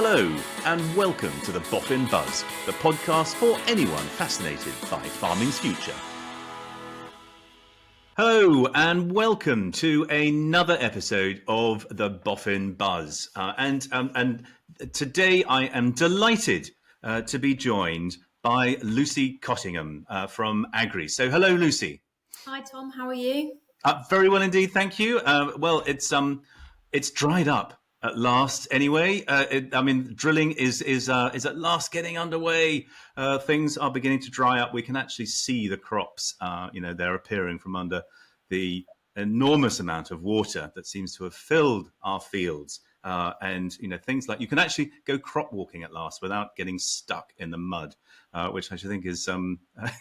Hello, and welcome to the BOFIN Buzz, the podcast for anyone fascinated by farming's future. Hello, and welcome to another episode of the BOFIN Buzz. And today I am delighted to be joined by Lucy Cottingham from Agri. So hello, Lucy. Hi, Tom. How are you? Very well indeed, thank you. Well, it's dried up at last. Anyway, drilling is at last getting underway. Things are beginning to dry up. We can actually see the crops. They're appearing from under the enormous amount of water that seems to have filled our fields. And things like you can actually go crop walking at last without getting stuck in the mud, which I should think is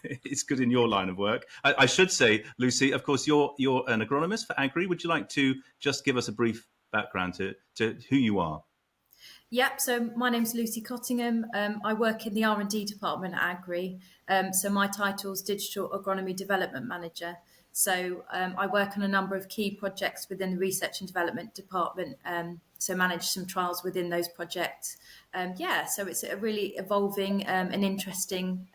it's good in your line of work. I should say, Lucy, of course, you're an agronomist for Agri. Would you like to just give us a brief background to who you are? Yep. So my name's Lucy Cottingham. I work in the R&D department at Agri. So my title is Digital Agronomy Development Manager. So I work on a number of key projects within the Research and Development department. So manage some trials within those projects. So it's a really evolving and interesting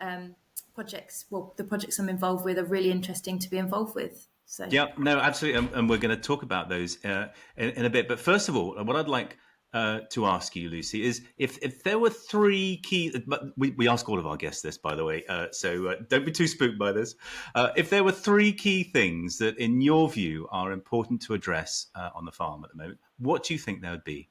projects. Well, the projects I'm involved with are really interesting to be involved with. So. Yeah, no, absolutely. And we're going to talk about those in a bit. But first of all, what I'd like to ask you, Lucy, is if there were three key, we ask all of our guests this, by the way, so don't be too spooked by this. If there were three key things that in your view are important to address on the farm at the moment, what do you think they would be?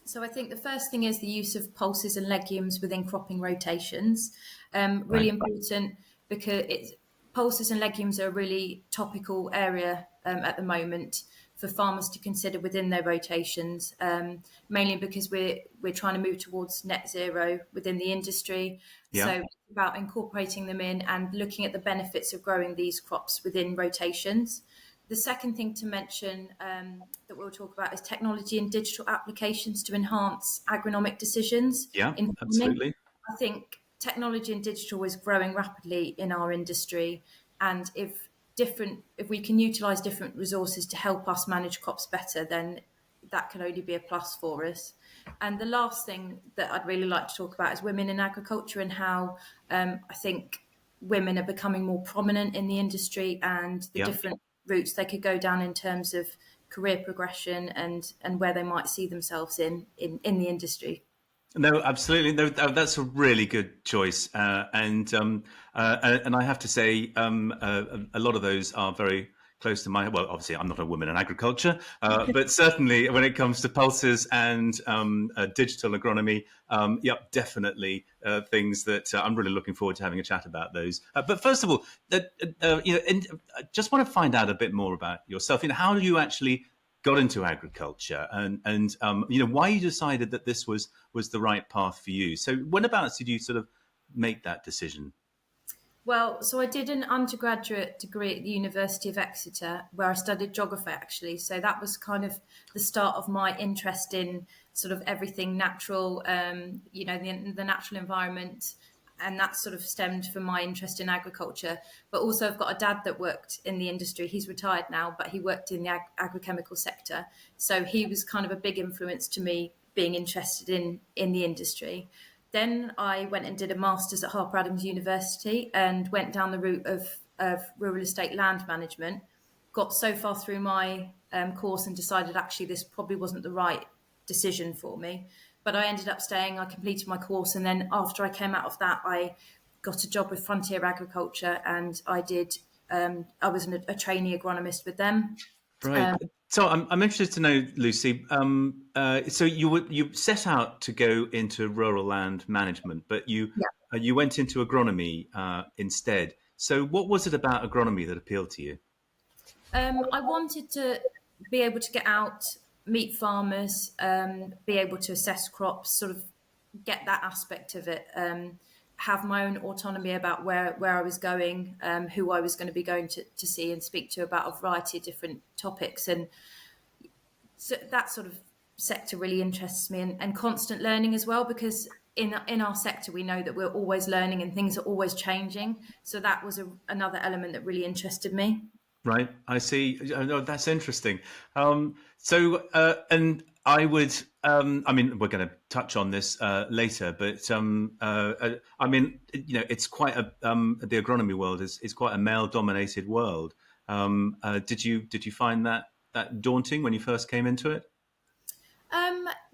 So I think the first thing is the use of pulses and legumes within cropping rotations. Really important because pulses and legumes are a really topical area at the moment for farmers to consider within their rotations, mainly because we're trying to move towards net zero within the industry. Yeah. So it's about incorporating them in and looking at the benefits of growing these crops within rotations. The second thing to mention that we'll talk about is technology and digital applications to enhance agronomic decisions. Yeah, absolutely. I think technology and digital is growing rapidly in our industry, and if we can utilise different resources to help us manage crops better, then that can only be a plus for us. And the last thing that I'd really like to talk about is women in agriculture and how I think women are becoming more prominent in the industry and the different routes they could go down in terms of career progression and where they might see themselves in the industry. No, absolutely. No, that's a really good choice, and I have to say, a lot of those are very close to my. Well, obviously, I'm not a woman in agriculture, but certainly when it comes to pulses and digital agronomy, definitely things that I'm really looking forward to having a chat about those. But first of all, I just want to find out a bit more about yourself. How do you actually got into agriculture and why you decided that this was the right path for you. So whenabouts did you sort of make that decision? Well, so I did an undergraduate degree at the University of Exeter where I studied geography actually. So that was kind of the start of my interest in sort of everything natural, the natural environment. And that sort of stemmed from my interest in agriculture. But also I've got a dad that worked in the industry. He's retired now, but he worked in the agrochemical sector. So he was kind of a big influence to me being interested in the industry. Then I went and did a master's at Harper Adams University and went down the route of rural estate land management. Got so far through my course and decided actually this probably wasn't the right decision for me. But I ended up staying, I completed my course, and then after I came out of that, I got a job with Frontier Agriculture, and I was a trainee agronomist with them. Right. So I'm interested to know, Lucy, so you set out to go into rural land management, but you went into agronomy instead. So what was it about agronomy that appealed to you? I wanted to be able to get out, meet farmers, be able to assess crops, sort of get that aspect of it, have my own autonomy about where I was going, who I was going to be going to see and speak to about a variety of different topics. And so that sort of sector really interests me, and constant learning as well, because in our sector, we know that we're always learning and things are always changing. So that was another element that really interested me. Right, I see. No, that's interesting. And I would, I mean, we're going to touch on this later, but I mean, it's quite the agronomy world is quite a male-dominated world. Did you find that daunting when you first came into it?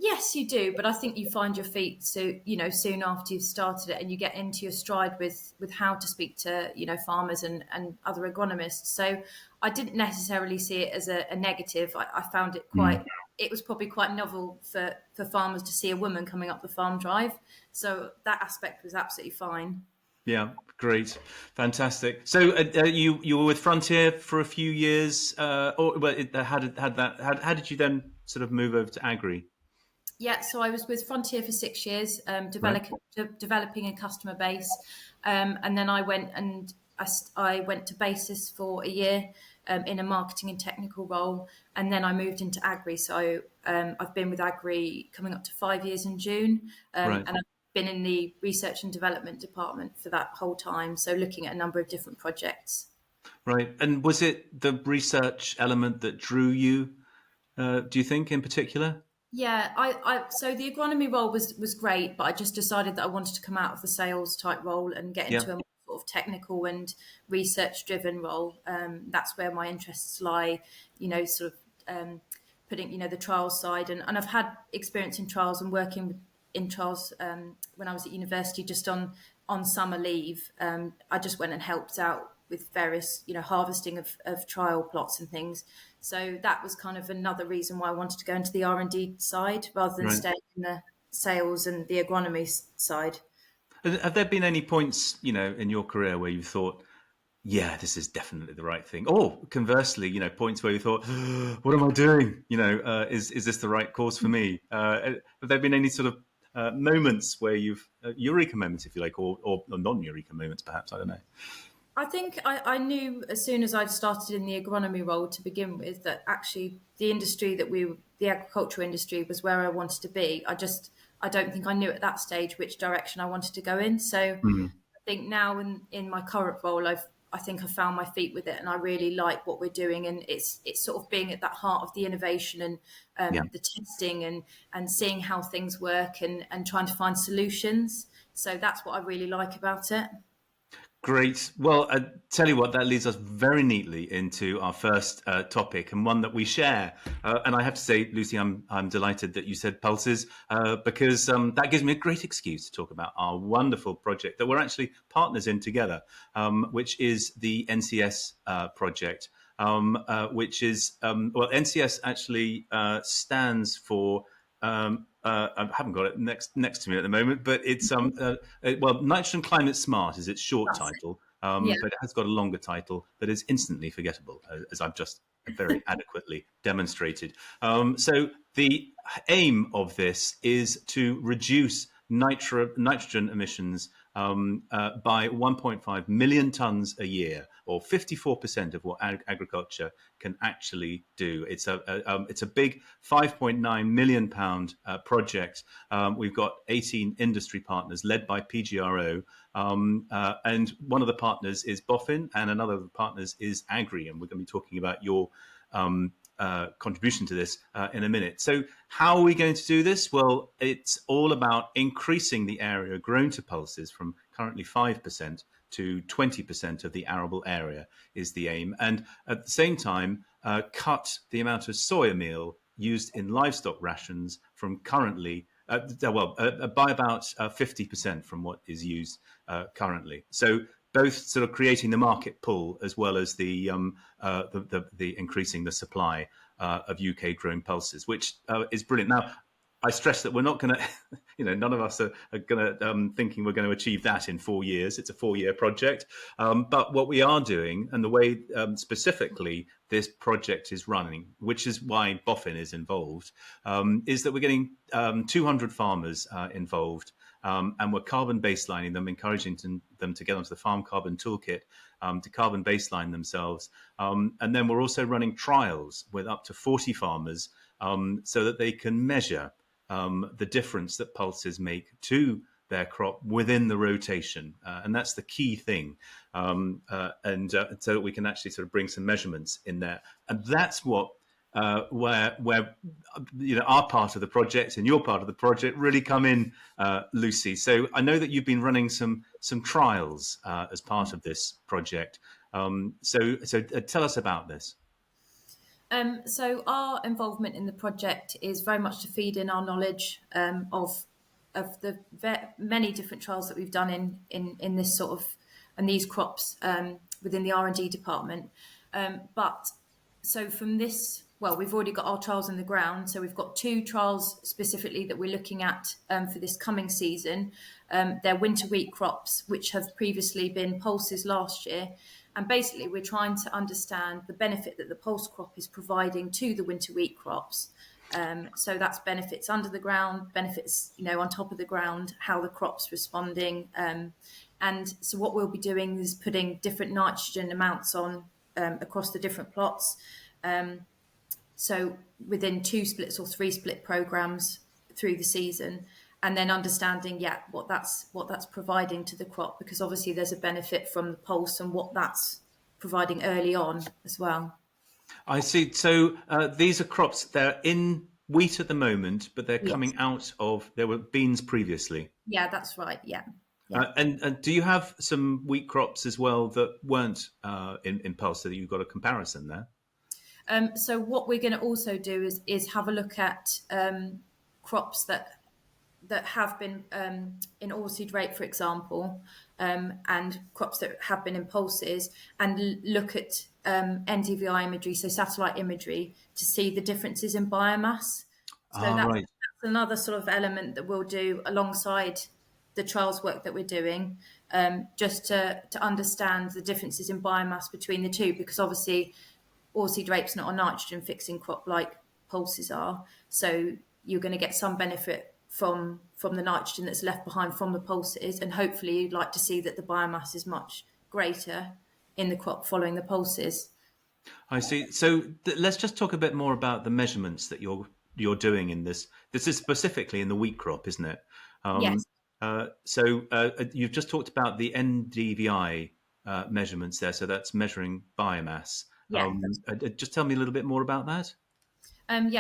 Yes, you do, but I think you find your feet soon after you've started it, and you get into your stride with how to speak to farmers and other agronomists. So I didn't necessarily see it as a negative. I found it Mm. quite. It was probably quite novel for farmers to see a woman coming up the farm drive. So that aspect was absolutely fine. Yeah, great, fantastic. So you were with Frontier for a few years, or well, how did you then sort of move over to Agri? Yeah, so I was with Frontier for 6 years, Right, developing a customer base, and then I went to Basis for a year in a marketing and technical role, and then I moved into Agri. So I've been with Agri coming up to 5 years in June, right. and I've been in the research and development department for that whole time. So looking at a number of different projects. Right. And was it the research element that drew you, do you think, in particular? Yeah, so the agronomy role was great, but I just decided that I wanted to come out of the sales type role and get Yeah. into a more sort of technical and research driven role. That's where my interests lie, sort of putting, the trials side. And I've had experience in trials and working in trials when I was at university, just on summer leave. I just went and helped out with various, harvesting of trial plots and things. So that was kind of another reason why I wanted to go into the R&D side rather than Right. stay in the sales and the agronomy side. Have there been any points, in your career where you thought, yeah, this is definitely the right thing? Or conversely, points where you thought, what am I doing? Is this the right course for me? Have there been any sort of moments where you've eureka moments, if you like, or non-eureka moments, perhaps? I don't know. I think I knew as soon as I'd started in the agronomy role to begin with that actually the agricultural industry was where I wanted to be. I don't think I knew at that stage which direction I wanted to go in. So Mm. I think now in my current role, I think I found my feet with it, and I really like what we're doing. And it's sort of being at that heart of the innovation and Yeah. the testing and seeing how things work and trying to find solutions. So that's what I really like about it. Great. Well, I tell you what, that leads us very neatly into our first topic, and one that we share. And I have to say, Lucy, I'm delighted that you said pulses, because that gives me a great excuse to talk about our wonderful project that we're actually partners in together, which is the NCS project, which is well, NCS actually stands for. I haven't got it next to me at the moment, but it's well, Nitrogen Climate Smart is its short That's it. title, Yeah. but it has got a longer title that is instantly forgettable, as I've just very adequately demonstrated. So the aim of this is to reduce nitrogen emissions by 1.5 million tons a year, or 54% of what agriculture can actually do. It's a big 5.9 million pound project. We've got 18 industry partners led by PGRO, and one of the partners is BOFIN, and another of the partners is Agri, and we're going to be talking about your contribution to this in a minute. So, how are we going to do this? Well, it's all about increasing the area grown to pulses from currently 5% to 20% of the arable area is the aim, and at the same time, cut the amount of soya meal used in livestock rations from currently by about 50% from what is used currently. So both sort of creating the market pull as well as the increasing the supply of UK grown pulses, which is brilliant. Now, I stress that we're not going to, none of us are going to thinking we're going to achieve that in 4 years. It's a 4-year project. But what we are doing, and the way specifically this project is running, which is why BOFIN is involved, is that we're getting 200 farmers involved. And we're carbon baselining them, encouraging them to get onto the Farm Carbon Toolkit to carbon baseline themselves. And then we're also running trials with up to 40 farmers so that they can measure the difference that pulses make to their crop within the rotation, and that's the key thing. And so that we can actually sort of bring some measurements in there, and that's what where our part of the project and your part of the project really come in, Lucy. So I know that you've been running some trials as part of this project. So tell us about this. So our involvement in the project is very much to feed in our knowledge of the many different trials that we've done in this sort of and these crops within the R&D department. But so from this, well, we've already got our trials in the ground. So we've got 2 trials specifically that we're looking at for this coming season. They're winter wheat crops, which have previously been pulses last year. And basically, we're trying to understand the benefit that the pulse crop is providing to the winter wheat crops. So that's benefits under the ground, benefits, on top of the ground, how the crop's responding. And so what we'll be doing is putting different nitrogen amounts on across the different plots. So within 2 splits or 3 split programs through the season, and then understanding, what that's providing to the crop, because obviously there's a benefit from the pulse and what that's providing early on as well. I see. So these are crops. They're in wheat at the moment, but they're Yes. coming out of. There were beans previously. Yeah, that's right. Yeah. Yeah. And do you have some wheat crops as well that weren't in pulse, so that you've got a comparison there? So what we're going to also do is have a look at crops that have been in oilseed rape, for example, and crops that have been in pulses, and look at NDVI imagery, so satellite imagery, to see the differences in biomass. So Right. that's another sort of element that we'll do alongside the trials work that we're doing, just to understand the differences in biomass between the two, because obviously oilseed rape's not a nitrogen fixing crop like pulses are, so you're going to get some benefit from the nitrogen that's left behind from the pulses, and hopefully you'd like to see that the biomass is much greater in the crop following the pulses. I see. So let's just talk a bit more about the measurements that you're doing in this. This is specifically in the wheat crop, isn't it? Yes. You've just talked about the NDVI measurements there. So that's measuring biomass. Yeah. Just tell me a little bit more about that.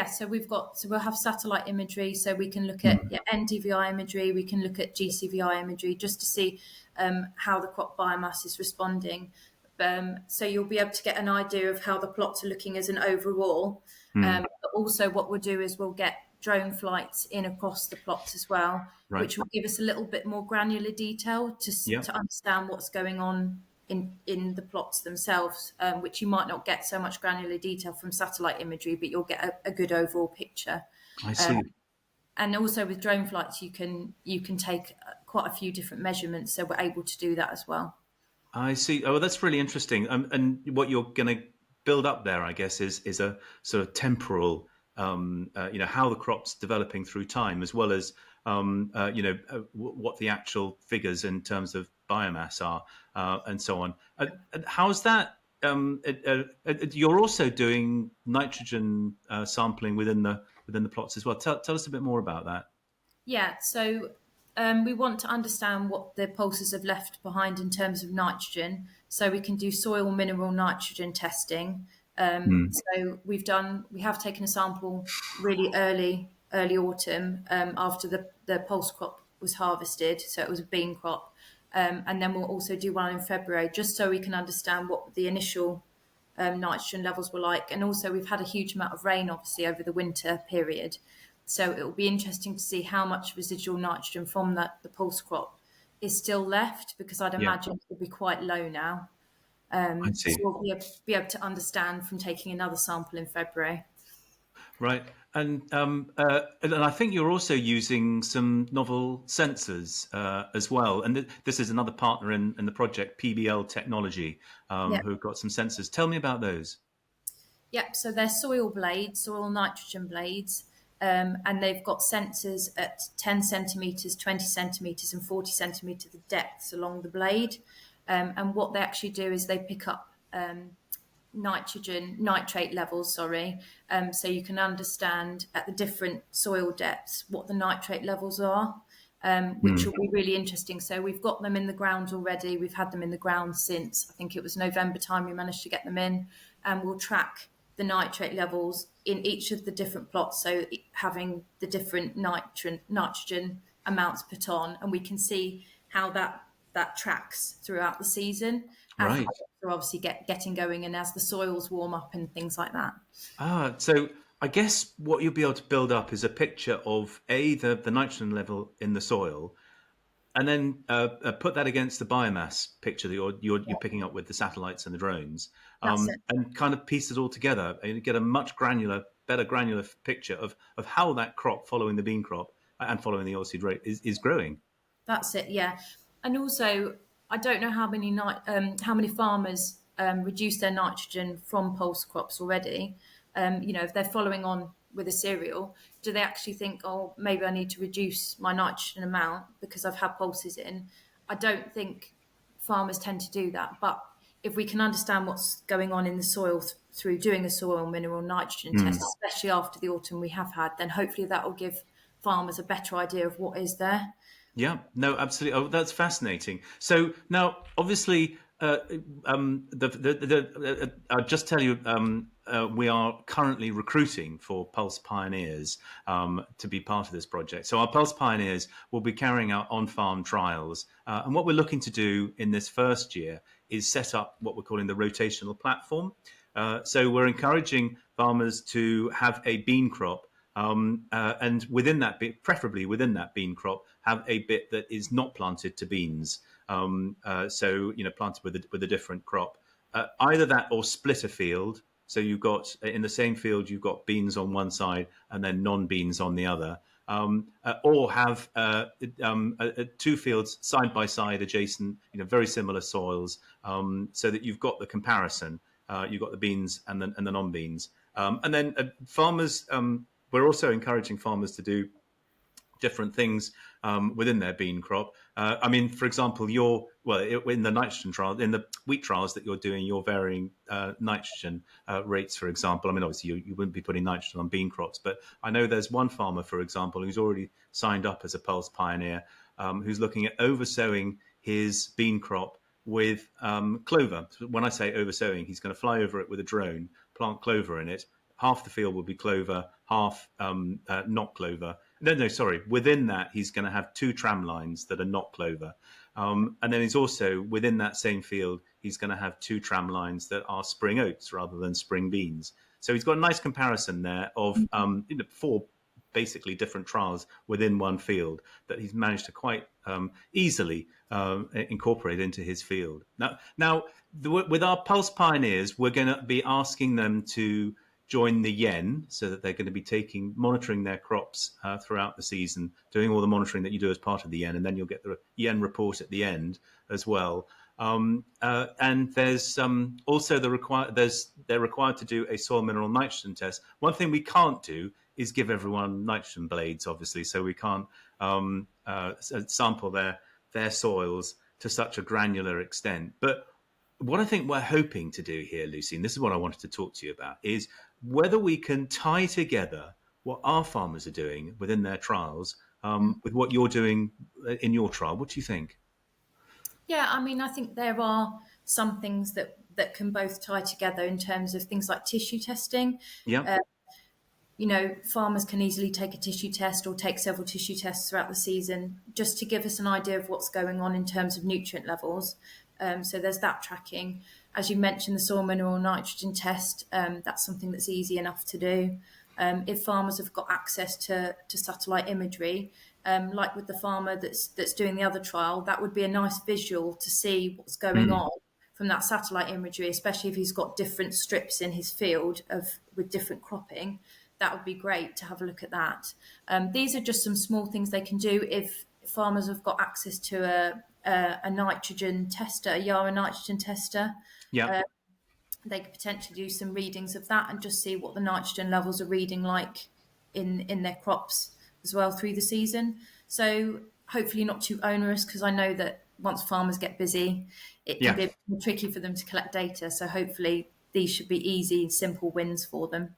So we'll have satellite imagery, so we can look at NDVI imagery, we can look at GCVI imagery, just to see how the crop biomass is responding. So you'll be able to get an idea of how the plots are looking as an overall. But also what we'll do is we'll get drone flights in across the plots as well, Right. which will give us a little bit more granular detail to understand what's going on in the plots themselves, which you might not get so much granular detail from satellite imagery, but you'll get a good overall picture. I see. And also with drone flights, you can take quite a few different measurements, so we're able to do that as well. I see. Oh, that's really interesting. And what you're going to build up there, I guess, is a sort of temporal, how the crop's developing through time, as well as, what the actual figures in terms of biomass are, and so on. How's that? You're also doing nitrogen sampling within the plots as well. Tell us a bit more about that. Yeah, so we want to understand what the pulses have left behind in terms of nitrogen, so we can do soil mineral nitrogen testing. So we have taken a sample really early autumn, after the pulse crop was harvested, so it was a bean crop, and then we'll also do one in February, just so we can understand what the initial nitrogen levels were like. And also we've had a huge amount of rain, obviously, over the winter period. So it will be interesting to see how much residual nitrogen from the pulse crop is still left, because I'd imagine it will be quite low now. I So see. we'll be able to understand from taking another sample in February. Right. And I think you're also using some novel sensors as well. And this is another partner in the project, PBL Technology, who've got some sensors. Tell me about those. Yep, so they're soil blades, soil nitrogen blades, and they've got sensors at 10 centimetres, 20 centimetres and 40 centimetres of depths along the blade. And what they actually do is they pick up nitrate levels, so you can understand at the different soil depths what the nitrate levels are. which will be really interesting. So we've got them in the ground already. We've had them in the ground since, I think it was November time we managed to get them in, and we'll track the nitrate levels in each of the different plots. So having the different nitrogen amounts per ton, and we can see how that tracks throughout the season as the Right. crops are obviously getting going and as the soils warm up and things like that. So I guess what you'll be able to build up is a picture of the nitrogen level in the soil, and then put that against the biomass picture that you're picking up with the satellites and the drones, That's it. and kind of piece it all together and get a better granular picture of how that crop, following the bean crop and following the oilseed rape, is growing. That's it, yeah. And also, I don't know how many farmers reduce their nitrogen from pulse crops already. If they're following on with a cereal, do they actually think, oh, maybe I need to reduce my nitrogen amount because I've had pulses in? I don't think farmers tend to do that. But if we can understand what's going on in the soil through doing a soil mineral nitrogen test, especially after the autumn we have had, then hopefully that will give farmers a better idea of what is there. Yeah, no, absolutely. Oh, that's fascinating. So now, obviously, I'll just tell you, we are currently recruiting for Pulse Pioneers to be part of this project. So our Pulse Pioneers will be carrying out on-farm trials, and what we're looking to do in this first year is set up what we're calling the rotational platform. So we're encouraging farmers to have a bean crop, and within that bit, preferably within that bean crop, have a bit that is not planted to beans. So planted with a different crop, either that or split a field. So you've got in the same field you've got beans on one side and then non-beans on the other, or have two fields side by side, adjacent, very similar soils, so that you've got the comparison. You've got the beans and the non-beans, and then farmers. We're also encouraging farmers to do different things within their bean crop. For example, in the nitrogen trial, in the wheat trials that you're doing, you're varying nitrogen rates, for example. Obviously, you wouldn't be putting nitrogen on bean crops, but I know there's one farmer, for example, who's already signed up as a Pulse Pioneer, who's looking at oversowing his bean crop with clover. When I say oversowing, he's going to fly over it with a drone, plant clover in it. Half the field will be clover, half not clover. No, sorry. Within that, he's going to have two tram lines that are not clover. And then he's also, within that same field, he's going to have two tram lines that are spring oats rather than spring beans. So he's got a nice comparison there of four basically different trials within one field that he's managed to quite easily incorporate into his field. With our Pulse Pioneers, we're going to be asking them to join the yen, so that they're going to be monitoring their crops throughout the season, doing all the monitoring that you do as part of the yen, and then you'll get the yen report at the end as well. And there's also they're required to do a soil mineral nitrogen test. One thing we can't do is give everyone nitrogen blades, obviously, so we can't sample their soils to such a granular extent. But what I think we're hoping to do here, Lucy, and this is what I wanted to talk to you about, is whether we can tie together what our farmers are doing within their trials with what you're doing in your trial. What do you think? Yeah, I think there are some things that can both tie together in terms of things like tissue testing. Yeah, Farmers can easily take a tissue test or take several tissue tests throughout the season just to give us an idea of what's going on in terms of nutrient levels. So there's that tracking. As you mentioned, the soil mineral nitrogen test, that's something that's easy enough to do. If farmers have got access to satellite imagery, like with the farmer that's doing the other trial, that would be a nice visual to see what's going on from that satellite imagery, especially if he's got different strips in his field with different cropping. That would be great to have a look at that. These are just some small things they can do if farmers have got access to a nitrogen tester, a Yara nitrogen tester. yeah, They could potentially do some readings of that and just see what the nitrogen levels are reading like in their crops as well through the season. So hopefully not too onerous, because I know that once farmers get busy, it can yeah. be a bit more tricky for them to collect data. So hopefully these should be easy, simple wins for them.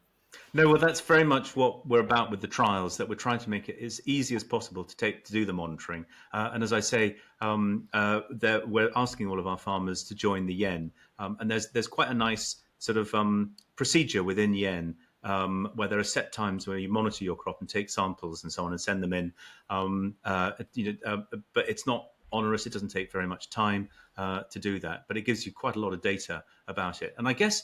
No, well, that's very much what we're about with the trials. That we're trying to make it as easy as possible to do the monitoring. And as I say, that we're asking all of our farmers to join the yen. And there's quite a nice sort of procedure within yen. Where there are set times where you monitor your crop and take samples and so on and send them in. But it's not onerous. It doesn't take very much time to do that, but it gives you quite a lot of data about it. And I guess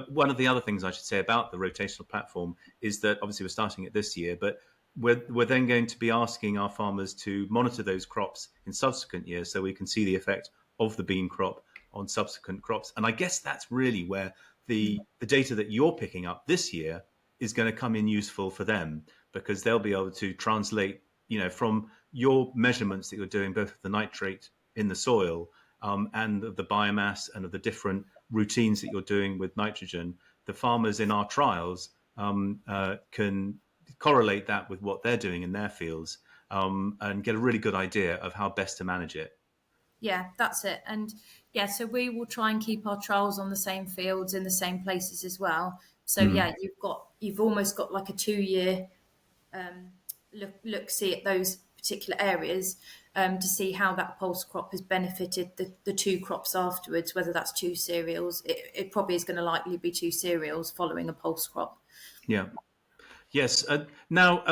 one of the other things I should say about the rotational platform is that obviously we're starting it this year, but we're then going to be asking our farmers to monitor those crops in subsequent years so we can see the effect of the bean crop on subsequent crops. And I guess that's really where the data that you're picking up this year is going to come in useful for them, because they'll be able to translate, from your measurements that you're doing, both of the nitrate in the soil and of the biomass and of the different routines that you're doing with nitrogen. The farmers in our trials can correlate that with what they're doing in their fields and get a really good idea of how best to manage it. Yeah, that's it. And yeah, so we will try and keep our trials on the same fields in the same places as well. So Mm. yeah, you've almost got like a 2 year look see at those particular areas to see how that pulse crop has benefited the two crops afterwards, whether that's two cereals. It probably is going to likely be two cereals following a pulse crop. Yeah. Yes. Now,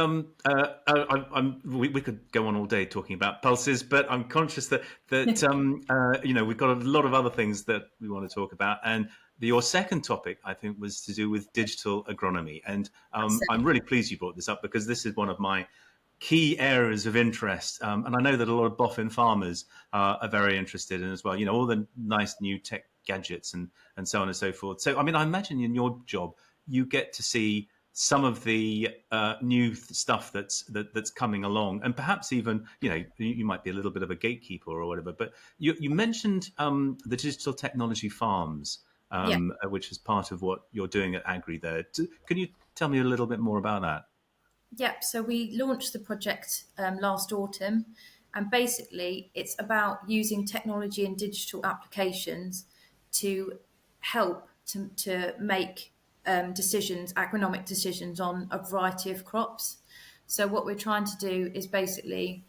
we could go on all day talking about pulses, but I'm conscious that we've got a lot of other things that we want to talk about. And your second topic, I think, was to do with digital agronomy. And That's I'm it. really pleased you brought this up, because this is one of my key areas of interest. And I know that a lot of BOFIN farmers are very interested in as well. All the nice new tech gadgets and so on and so forth. So, I mean, I imagine in your job, you get to see some of the new stuff that's coming along, and perhaps even you might be a little bit of a gatekeeper or whatever. But you mentioned the digital technology farms, Yeah. which is part of what you're doing at Agri there. Can you tell me a little bit more about that? Yep. So we launched the project last autumn, and basically it's about using technology and digital applications to help to make decisions, agronomic decisions on a variety of crops. So what we're trying to do is basically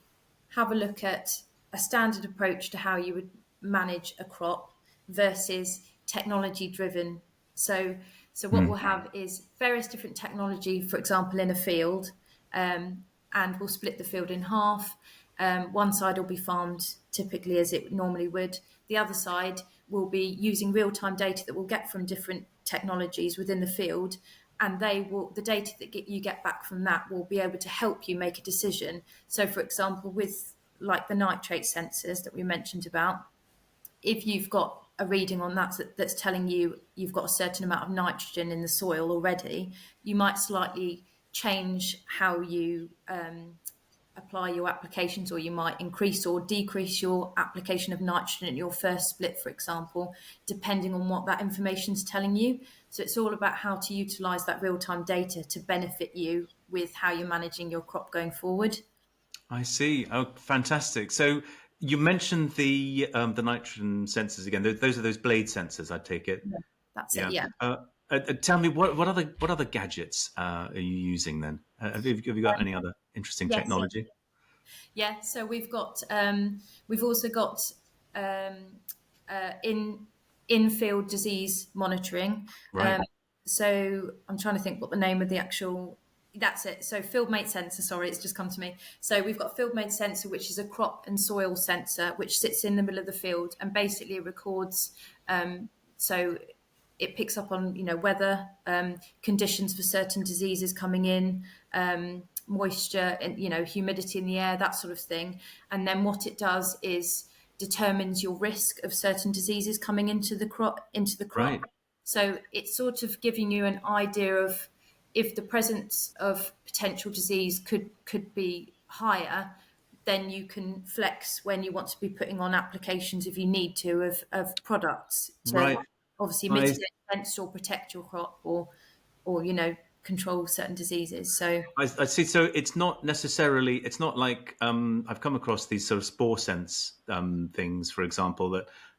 have a look at a standard approach to how you would manage a crop versus technology driven. So what we'll have is various different technology, for example, in a field, and we'll split the field in half. One side will be farmed typically as it normally would. The other side will be using real-time data that we'll get from different technologies within the field, and the data that you get back from that will be able to help you make a decision. So, for example, with like the nitrate sensors that we mentioned about, if you've got a reading on that's telling you you've got a certain amount of nitrogen in the soil already, you might slightly change how you apply your applications, or you might increase or decrease your application of nitrogen in your first split, for example, depending on what that information is telling you. So it's all about how to utilize that real-time data to benefit you with how you're managing your crop going forward. I see. Oh, fantastic. So you mentioned the nitrogen sensors again. Those are those blade sensors, I take it. Yeah. That's it. Yeah. Yeah. Tell me what other gadgets are you using then? Have you got any other interesting Yes. technology? Yeah, so we've also got um, in field disease monitoring. Right. Um, so I'm trying to think what the name of the actual. That's it. So field mate sensor. Sorry, it's just come to me. So we've got field mate sensor, which is a crop and soil sensor, which sits in the middle of the field and basically records. So it picks up on weather conditions for certain diseases coming in, moisture and humidity in the air, that sort of thing. And then what it does is determines your risk of certain diseases coming into the crop. Right. So it's sort of giving you an idea of if the presence of potential disease could be higher, then you can flex when you want to be putting on applications if you need to of products to Right. obviously I mitigate against or protect your crop or control certain diseases. So I see. So it's not necessarily. It's not like I've come across these sort of spore sense things, for example,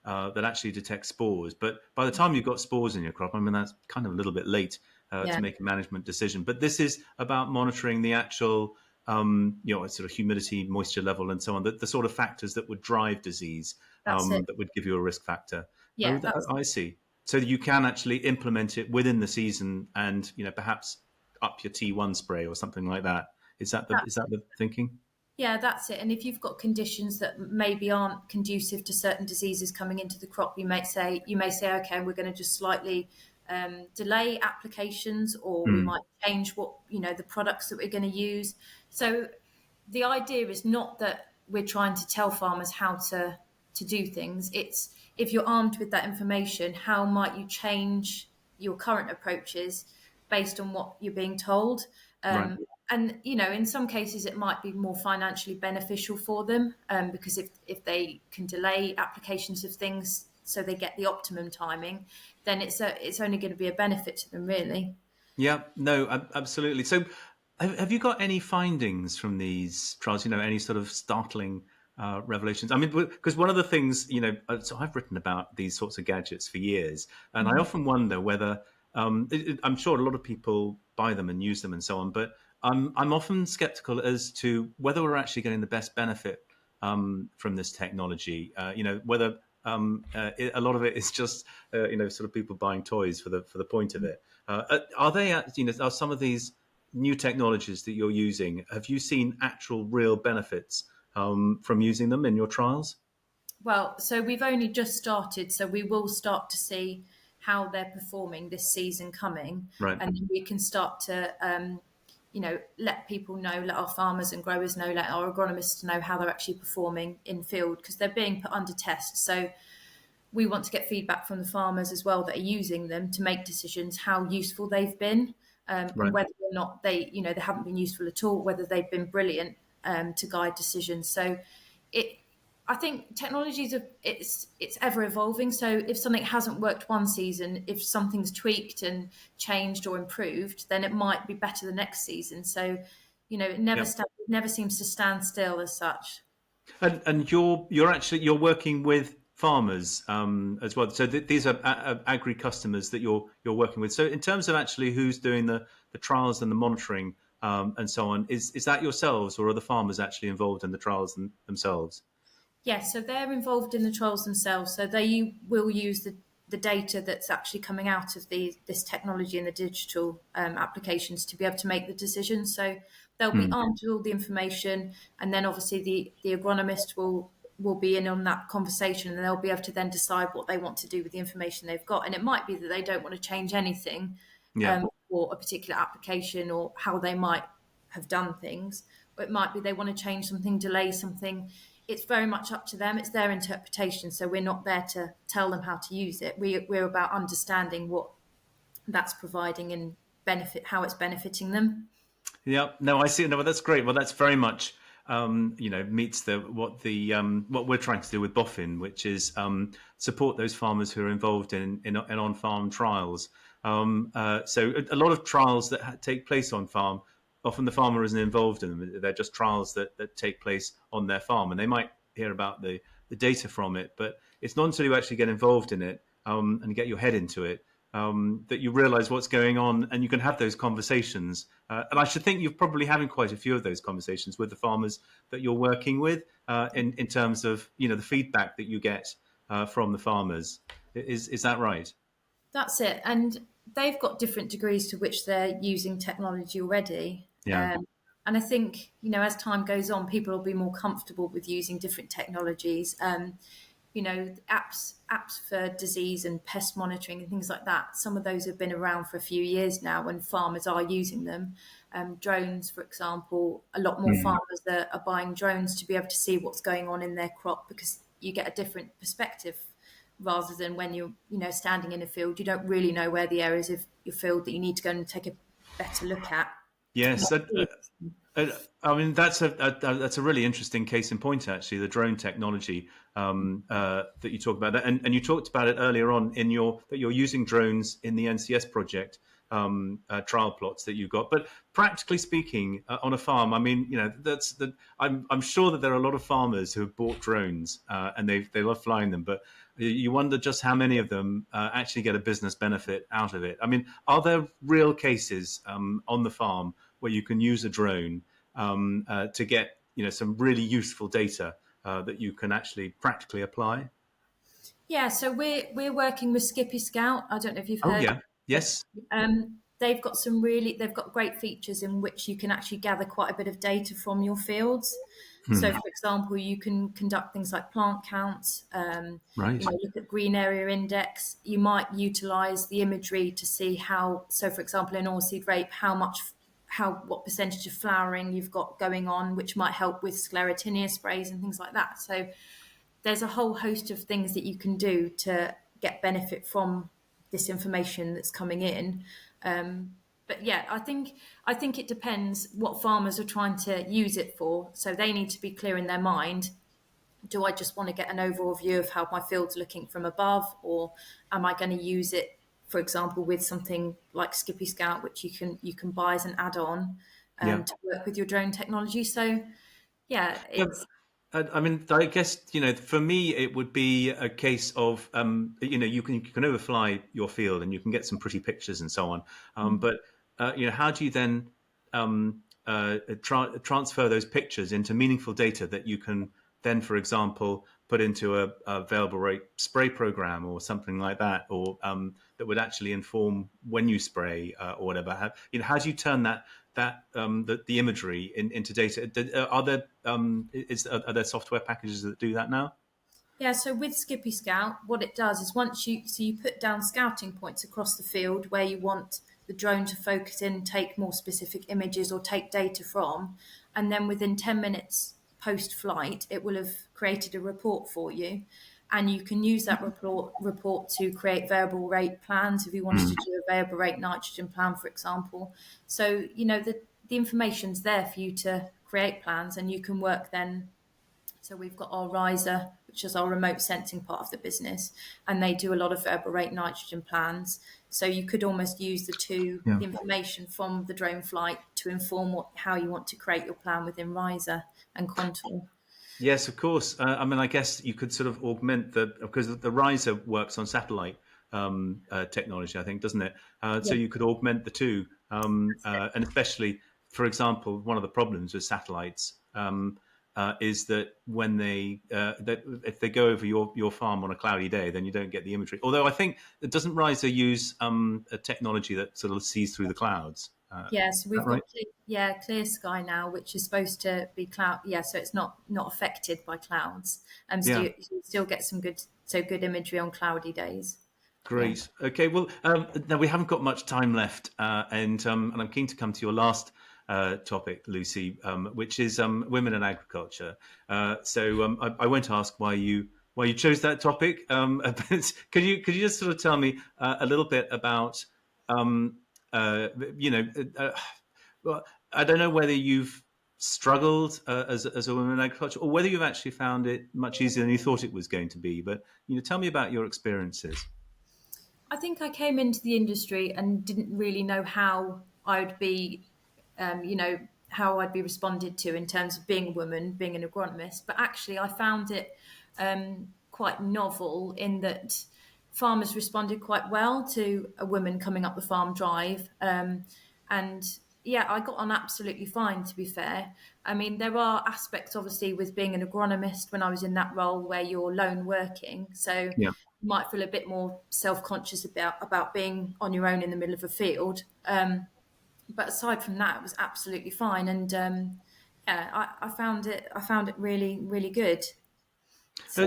that actually detect spores. But by the time you've got spores in your crop, I mean that's kind of a little bit late Yeah, to make a management decision. But this is about monitoring the actual, sort of humidity, moisture level, and so on, the sort of factors that would drive disease, that's it. that would give you a risk factor. Oh, Yeah, that's I see. So you can actually implement it within the season, and perhaps up your T1 spray or something like that. Is that's that it. the thinking? Yeah, that's it. And if you've got conditions that maybe aren't conducive to certain diseases coming into the crop, you may say, okay, we're going to just slightly delay applications, or we Mm, might change the products that we're going to use. So the idea is not that we're trying to tell farmers how to do things. It's, if you're armed with that information, how might you change your current approaches based on what you're being told? right. And in some cases it might be more financially beneficial for them, because if they can delay applications of things so they get the optimum timing, then it's only going to be a benefit to them, really. Yeah, no, absolutely. So, have you got any findings from these trials? Any sort of startling revelations? I mean, because one of the things, so I've written about these sorts of gadgets for years, and I Mhm. often wonder whether I'm sure a lot of people buy them and use them and so on, but I'm often skeptical as to whether we're actually getting the best benefit from this technology. Whether a lot of it is just sort of people buying toys for the point of it. Are they are some of these new technologies that you're using? Have you seen actual real benefits from using them in your trials? Well, so we've only just started, so we will start to see how they're performing this season coming, Right. and then we can start to, let people know, let our farmers and growers know, let our agronomists know how they're actually performing in field, because they're being put under test. So we want to get feedback from the farmers as well that are using them to make decisions how useful they've been, and Right. whether or not they haven't been useful at all, whether they've been brilliant to guide decisions. So it I think technologies are it's ever evolving. So if something hasn't worked one season, if something's tweaked and changed or improved, then it might be better the next season. So it Yeah. never seems to stand still as such. And you're working with farmers as well. So these are agri customers that you're working with. So in terms of actually who's doing the trials and the monitoring and so on, is that yourselves, or are the farmers actually involved in the trials themselves? Yes, so they're involved in the trials themselves. So they will use the data that's actually coming out of this technology and the digital applications to be able to make the decisions. So they'll be Hmm. armed with all the information, and then obviously the agronomist will be in on that conversation, and they'll be able to then decide what they want to do with the information they've got. And it might be that they don't want to change anything Yeah. for a particular application or how they might have done things. Or it might be they want to change something, delay something. It's very much up to them. It's their interpretation. So we're not there to tell them how to use it. We're about understanding what that's providing and how it's benefiting them. Yeah, no, I see. No, well, that's great. Well, that's very much meets what we're trying to do with BOFIN, which is support those farmers who are involved in on farm trials. So a lot of trials that take place on farm, often the farmer isn't involved in them. They're just trials that take place on their farm, and they might hear about the data from it, but it's not until you actually get involved in it and get your head into it that you realize what's going on, and you can have those conversations. And I should think you're probably having quite a few of those conversations with the farmers that you're working with in terms of the feedback that you get from the farmers. Is that right? That's it. And they've got different degrees to which they're using technology already. Yeah. And I think, as time goes on, people will be more comfortable with using different technologies. Apps for disease and pest monitoring and things like that. Some of those have been around for a few years now, and farmers are using them. Drones, for example, a lot more Mm. farmers are buying drones to be able to see what's going on in their crop, because you get a different perspective rather than when you're standing in a field. You don't really know where the areas of your field that you need to go and take a better look at. Yes. I mean, that's a really interesting case in point, actually, the drone technology that you talk about. And you talked about it earlier on that you're using drones in the NCS project trial plots that you've got. But practically speaking, on a farm, I mean, I'm sure that there are a lot of farmers who have bought drones and they love flying them, but you wonder just how many of them actually get a business benefit out of it. I mean, are there real cases on the farm where you can use a drone to get some really useful data that you can actually practically apply? Yeah, so we're working with Skippy Scout. I don't know if you've Oh heard yeah, of. yes. They've got great features in which you can actually gather quite a bit of data from your fields. So, Hmm. for example, you can conduct things like plant counts. Right. Look at green area index. You might utilize the imagery to see how. So, for example, in oilseed rape, what percentage of flowering you've got going on, which might help with sclerotinia sprays and things like that. So there's a whole host of things that you can do to get benefit from this information that's coming in. But yeah, I think it depends what farmers are trying to use it for. So they need to be clear in their mind. Do I just want to get an overall view of how my field's looking from above, or am I going to use it, for example, with something like Skippy Scout, which you can buy as an add-on Yeah. to work with your drone technology? So yeah, Yeah, it's I mean, I guess for me, it would be a case of you can overfly your field and you can get some pretty pictures and so on. But how do you then transfer those pictures into meaningful data that you can then, for example, put into a variable rate spray program or something like that, or that would actually inform when you spray or whatever. How do you turn the imagery into data? Are there software packages that do that now? Yeah, so with Skippy Scout, what it does is you put down scouting points across the field where you want the drone to focus in, take more specific images or take data from, and then within 10 minutes post flight, it will have created a report for you. And you can use that report to create variable rate plans if you wanted to Mm. do a variable rate nitrogen plan, for example. So, the information's there for you to create plans, and you can work then. So we've got our riser, which is our remote sensing part of the business, and they do a lot of variable rate nitrogen plans. So you could almost use Yeah. the information from the drone flight to inform how you want to create your plan within riser and contour. Yes, of course. I mean, I guess you could sort of augment because the riser works on satellite technology, I think, doesn't it? So Yeah. you could augment the two, and especially, for example, one of the problems with satellites is that that if they go over your farm on a cloudy day, then you don't get the imagery. Although I think it doesn't riser use a technology that sort of sees through the clouds. Is Yeah, so that we've right? got clear sky now, which is supposed to be cloud. Yeah, so it's not affected by clouds, so Yeah. you still get good imagery on cloudy days. Yeah. Great. Okay. Well, now we haven't got much time left, and I'm keen to come to your last topic, Lucy, which is women in agriculture. I won't ask why you chose that topic. But could you just sort of tell me a little bit about um, uh, you know uh, well, I don't know whether you've struggled as a woman in agriculture or whether you've actually found it much easier than you thought it was going to be. But tell me about your experiences. I think I came into the industry and didn't really know how I'd be, how I'd be responded to in terms of being a woman, being an agronomist. But actually, I found it quite novel in that farmers responded quite well to a woman coming up the farm drive. And yeah, I got on absolutely fine, to be fair. I mean, there are aspects, obviously, with being an agronomist when I was in that role where you're lone working. So Yeah. you might feel a bit more self-conscious about being on your own in the middle of a field. But aside from that, it was absolutely fine. And yeah, I found it really, really good. So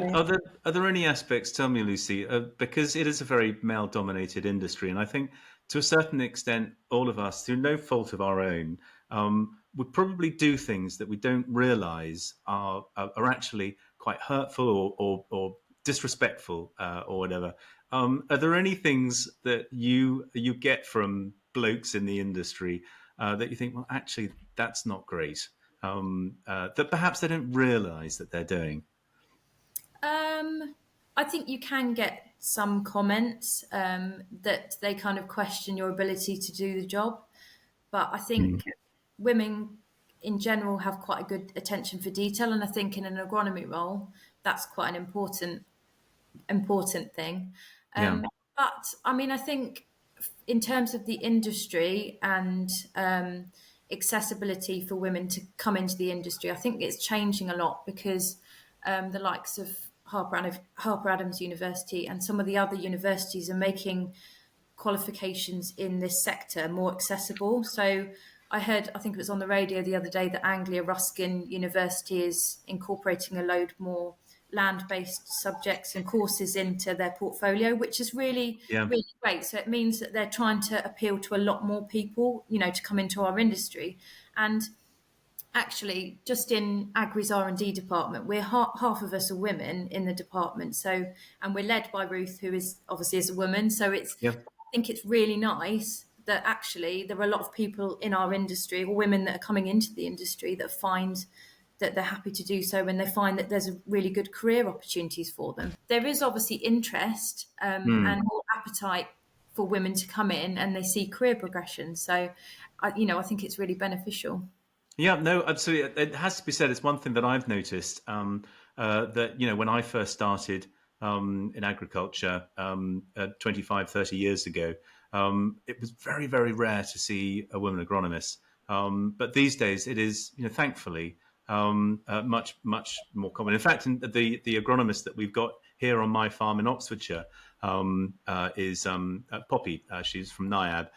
Are there any aspects? Tell me, Lucy, because it is a very male-dominated industry, and I think to a certain extent, all of us, through no fault of our own, would probably do things that we don't realise are actually quite hurtful or disrespectful or whatever. Are there any things that you get from blokes in the industry that you think, well, actually, that's not great, that perhaps they don't realise that they're doing? I think you can get some comments that they kind of question your ability to do the job. But I Mm. think women in general have quite a good attention for detail, and I think in an agronomy role, that's quite an important thing. Yeah. But I mean, I think in terms of the industry and accessibility for women to come into the industry, I think it's changing a lot because the likes of Harper Adams University and some of the other universities are making qualifications in this sector more accessible. So I heard, I think it was on the radio the other day, that Anglia Ruskin University is incorporating a load more land-based subjects and courses into their portfolio, which is really, Yeah. really great. So it means that they're trying to appeal to a lot more people, to come into our industry. And actually, just in Agri's R&D department, we're half of us are women in the department. So, and we're led by Ruth, who is obviously is a woman. So Yeah. I think it's really nice that actually there are a lot of people in our industry, or women that are coming into the industry, that find that they're happy to do so, and they find that there's a really good career opportunities for them. There is obviously interest Mm. and more appetite for women to come in, and they see career progression. So, I think it's really beneficial. Yeah, no, absolutely. It has to be said. It's one thing that I've noticed that, when I first started in agriculture 25, 30 years ago, it was very, very rare to see a woman agronomist. But these days, it is, thankfully, much, much more common. In fact, the agronomist that we've got here on my farm in Oxfordshire is Poppy. She's from NIAB,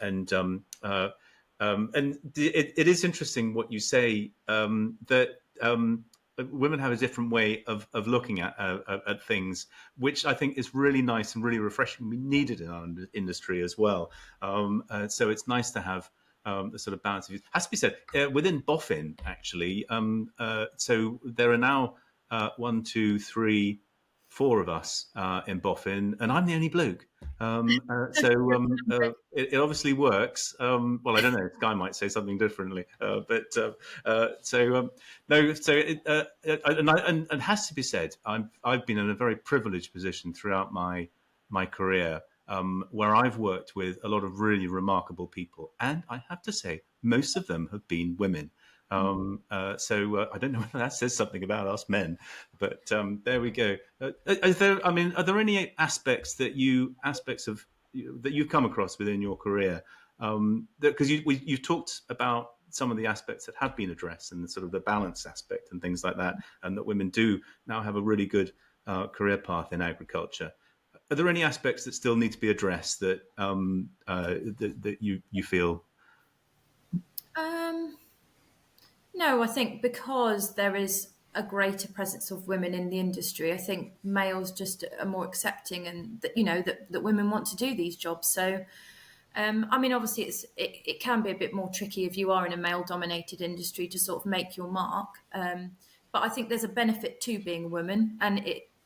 and it is interesting what you say, that women have a different way of looking at things, which I think is really nice and really refreshing. We need it in our industry as well. So it's nice to have the sort of balance of it. Has to be said, within BOFIN, actually, so there are now one, two, three, four of us in BOFIN, and I'm the only bloke. It obviously works. Well, I don't know. Guy might say something differently, but no. So and it has to be said, I've been in a very privileged position throughout my career, where I've worked with a lot of really remarkable people, and I have to say, most of them have been women. I don't know whether that says something about us men, but there we go. Are there any aspects of that you've come across within your career? Because you've talked about some of the aspects that have been addressed and the sort of the balance aspect and things like that, and that women do now have a really good career path in agriculture. Are there any aspects that still need to be addressed that that you feel? Um, no, I think because there is a greater presence of women in the industry, I think males just are more accepting, and that women want to do these jobs. So, I mean, obviously, it can be a bit more tricky if you are in a male-dominated industry to sort of make your mark. But I think there's a benefit to being a woman,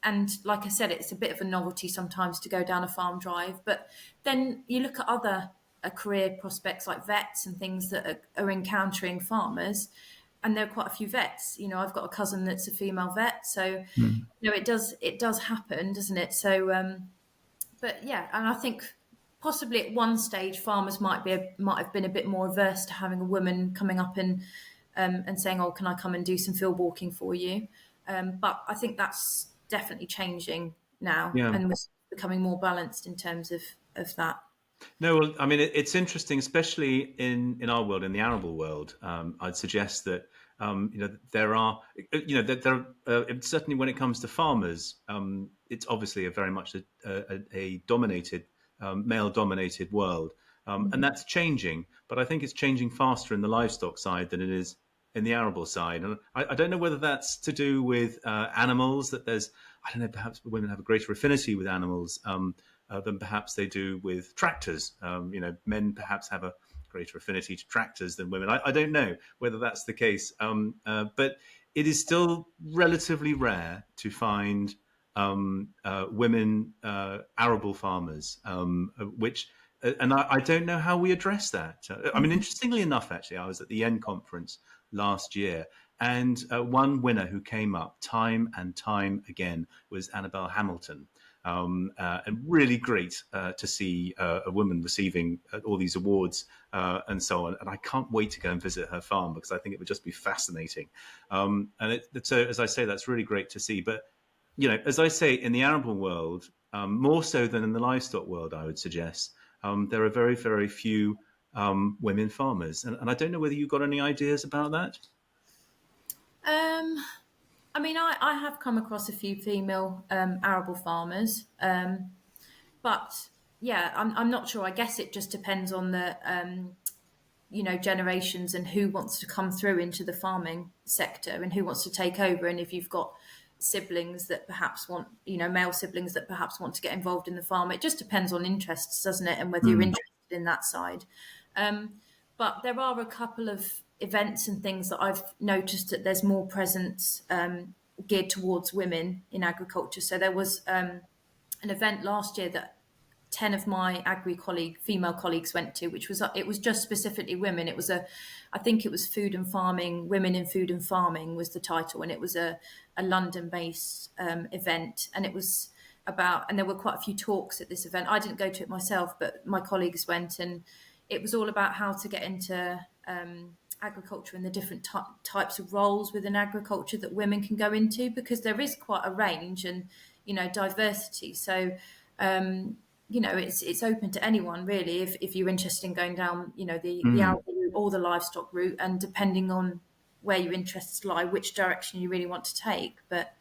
and like I said, it's a bit of a novelty sometimes to go down a farm drive. But then you look at other career prospects like vets and things that are encountering farmers, and there are quite a few vets. I've got a cousin that's a female vet, so it does happen, doesn't it? So, but yeah, and I think possibly at one stage farmers might have been a bit more averse to having a woman coming up and saying, "Oh, can I come and do some field walking for you?" But I think that's definitely changing now, Yeah. and was becoming more balanced in terms of that. No, well, I mean, it's interesting, especially in our world, in the arable world. I'd suggest that there are, certainly when it comes to farmers, it's obviously a very much a dominated, male-dominated world, and that's changing. But I think it's changing faster in the livestock side than it is in the arable side. And I don't know whether that's to do with animals, that there's, I don't know, perhaps women have a greater affinity with animals than perhaps they do with tractors. Men perhaps have a greater affinity to tractors than women. I don't know whether that's the case, but it is still relatively rare to find women arable farmers, which and I don't know how we address that. I mean, interestingly enough, actually, I was at the N conference last year, and one winner who came up time and time again was Annabelle Hamilton. and really great to see a woman receiving all these awards and so on. And I can't wait to go and visit her farm because I think it would just be fascinating. So, as I say, that's really great to see. But as I say, in the arable world, more so than in the livestock world, I would suggest there are very, very few women farmers, and I don't know whether you've got any ideas about that. Um, I mean, I have come across a few female arable farmers, but yeah, I'm not sure. I guess it just depends on the generations and who wants to come through into the farming sector and who wants to take over. And if you've got siblings that perhaps want, male siblings that perhaps want to get involved in the farm, it just depends on interests, doesn't it? And whether you're Mm. interested in that side. But there are a couple of events and things that I've noticed that there's more presence geared towards women in agriculture. So there was an event last year that 10 of my female colleagues went to, which was, it was just specifically women. It was I think it was food and farming, women in food and farming was the title. And it was a London based event. And it was and there were quite a few talks at this event. I didn't go to it myself, but my colleagues went, and it was all about how to get into agriculture and the different types of roles within agriculture that women can go into, because there is quite a range and, diversity. So, it's open to anyone really if you're interested in going down, the Mm. arable route or the livestock route, and depending on where your interests lie, which direction you really want to take. But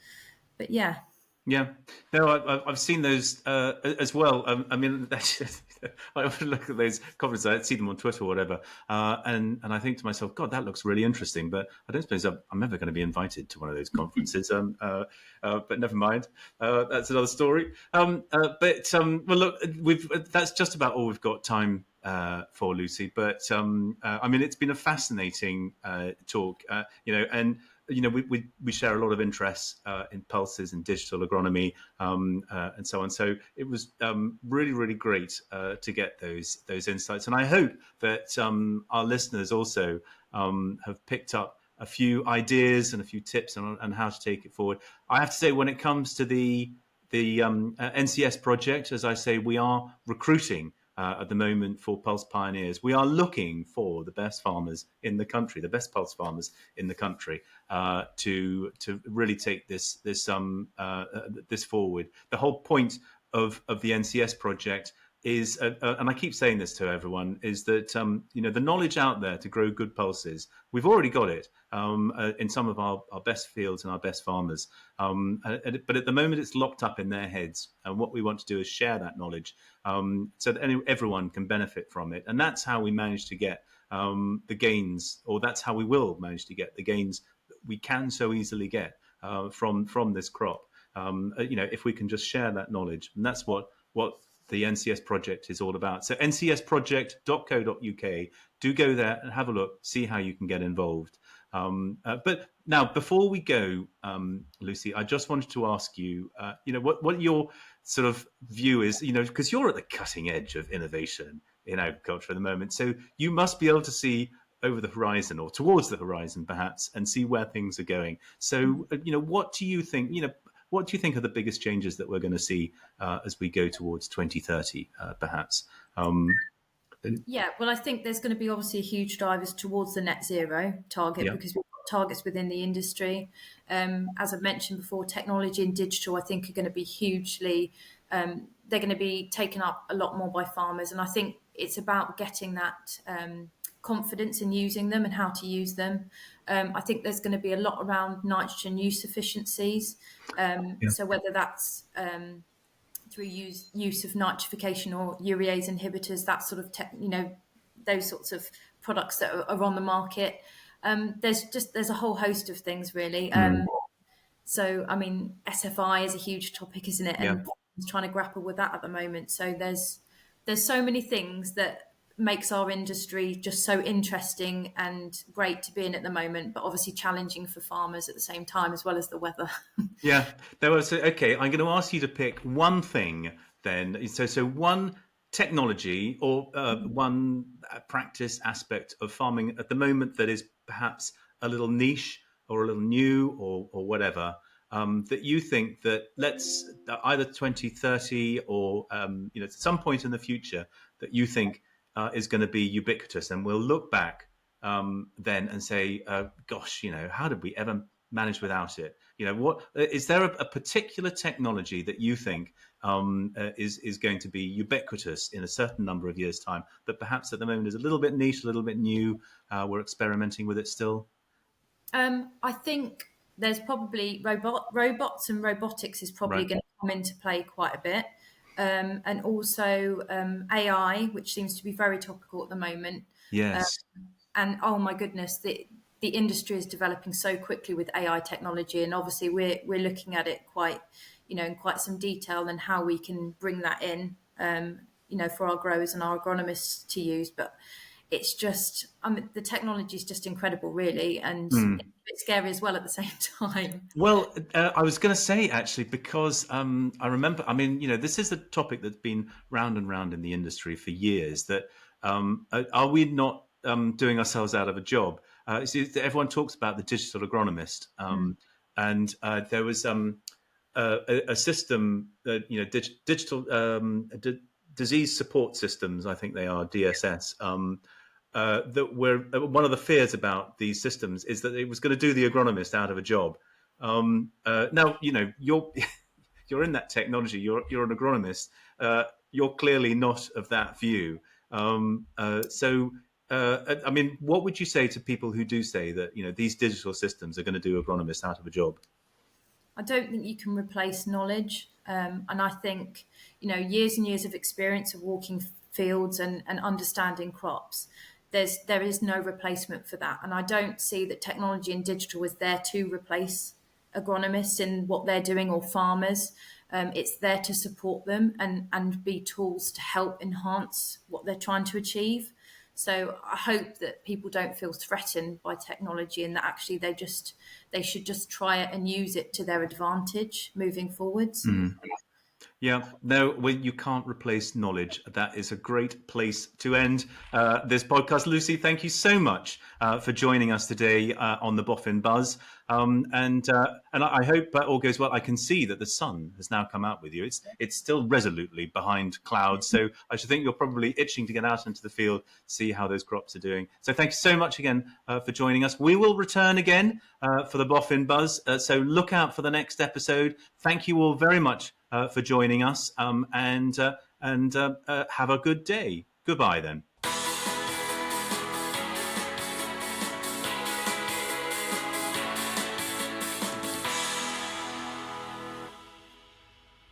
yeah. Yeah, no, I've seen those as well. I mean, I often look at those conferences. I see them on Twitter or whatever, and I think to myself, God, that looks really interesting. But I don't suppose I'm ever going to be invited to one of those conferences. But never mind. That's another story. Well, look, that's just about all we've got time for, Lucy. But I mean, it's been a fascinating talk. We share a lot of interests in pulses and digital agronomy and so on. So it was really, really great to get those insights. And I hope that our listeners also have picked up a few ideas and a few tips on how to take it forward. I have to say, when it comes to the NCS project, as I say, we are recruiting at the moment for Pulse Pioneers. We are looking for the best farmers in the country, the best pulse farmers in the country, to really take this forward. The whole point of the NCS project is, and I keep saying this to everyone, is that the knowledge out there to grow good pulses, we've already got it in some of our best fields and our best farmers. But at the moment, it's locked up in their heads, and what we want to do is share that knowledge so that everyone can benefit from it, and that's how we manage to get the gains, or that's how we will manage to get the gains that we can so easily get from this crop. If we can just share that knowledge, and that's what the NCS project is all about. So ncsproject.co.uk. Do go there and have a look, see how you can get involved. But now, before we go, Lucy, I just wanted to ask you, what your sort of view is, because you're at the cutting edge of innovation in agriculture at the moment. So you must be able to see over the horizon, or towards the horizon, perhaps, and see where things are going. So, what do you think? What do you think are the biggest changes that we're going to see as we go towards 2030, perhaps? Yeah, well, I think there's going to be obviously a huge drive towards the net zero target, Yeah. because we've got targets within the industry. As I've mentioned before, technology and digital, I think, are going to be hugely, they're going to be taken up a lot more by farmers. And I think it's about getting that confidence in using them and how to use them. I think there's going to be a lot around nitrogen use efficiencies. Yeah. So whether that's through use of nitrification or urease inhibitors, that sort of those sorts of products that are on the market. There's a whole host of things really. Mm. So I mean, SFI is a huge topic, isn't it? Yeah. And trying to grapple with that at the moment. So there's so many things that makes our industry just so interesting and great to be in at the moment, but obviously challenging for farmers at the same time, as well as the weather. Yeah. There was okay. I'm going to ask you to pick one thing then. So one technology or one practice aspect of farming at the moment that is perhaps a little niche or a little new or whatever, that you think that let's either 2030 or at some point in the future that you think is going to be ubiquitous, and we'll look back then and say, "Gosh, how did we ever manage without it?" What is there a particular technology that you think is going to be ubiquitous in a certain number of years' time that perhaps at the moment is a little bit niche, a little bit new? We're experimenting with it still. I think there's probably robots and robotics is probably Right. going to come into play quite a bit. And also AI, which seems to be very topical at the moment. Uh, Yes. and oh my goodness, the industry is developing so quickly with AI technology, and obviously we're looking at it quite, in quite some detail and how we can bring that in, for our growers and our agronomists to use. But it's just, the technology is just incredible, really, and it's a bit scary as well at the same time. Well, I was going to say actually because I remember. I mean, this is a topic that's been round and round in the industry for years. That are we not doing ourselves out of a job? See, everyone talks about the digital agronomist, Mm. and there was a system that digital disease support systems. I think they are DSS. That were one of the fears about these systems is that it was going to do the agronomist out of a job. Now you're in that technology. You're an agronomist. You're clearly not of that view. I mean, what would you say to people who do say that these digital systems are going to do agronomists out of a job? I don't think you can replace knowledge. And I think, years and years of experience of walking fields and understanding crops, there is no replacement for that. And I don't see that technology and digital is there to replace agronomists in what they're doing or farmers. It's there to support them and be tools to help enhance what they're trying to achieve. So I hope that people don't feel threatened by technology and that actually they should just try it and use it to their advantage moving forwards. Yeah, no, well, you can't replace knowledge. That is a great place to end this podcast. Lucy, thank you so much for joining us today on the BOFIN Buzz. And I hope all goes well. I can see that the sun has now come out with you. It's still resolutely behind clouds, so I should think you're probably itching to get out into the field, see how those crops are doing. So thank you so much again for joining us. We will return again for the BOFIN Buzz, so look out for the next episode. Thank you all very much for joining us, and have a good day. Goodbye then.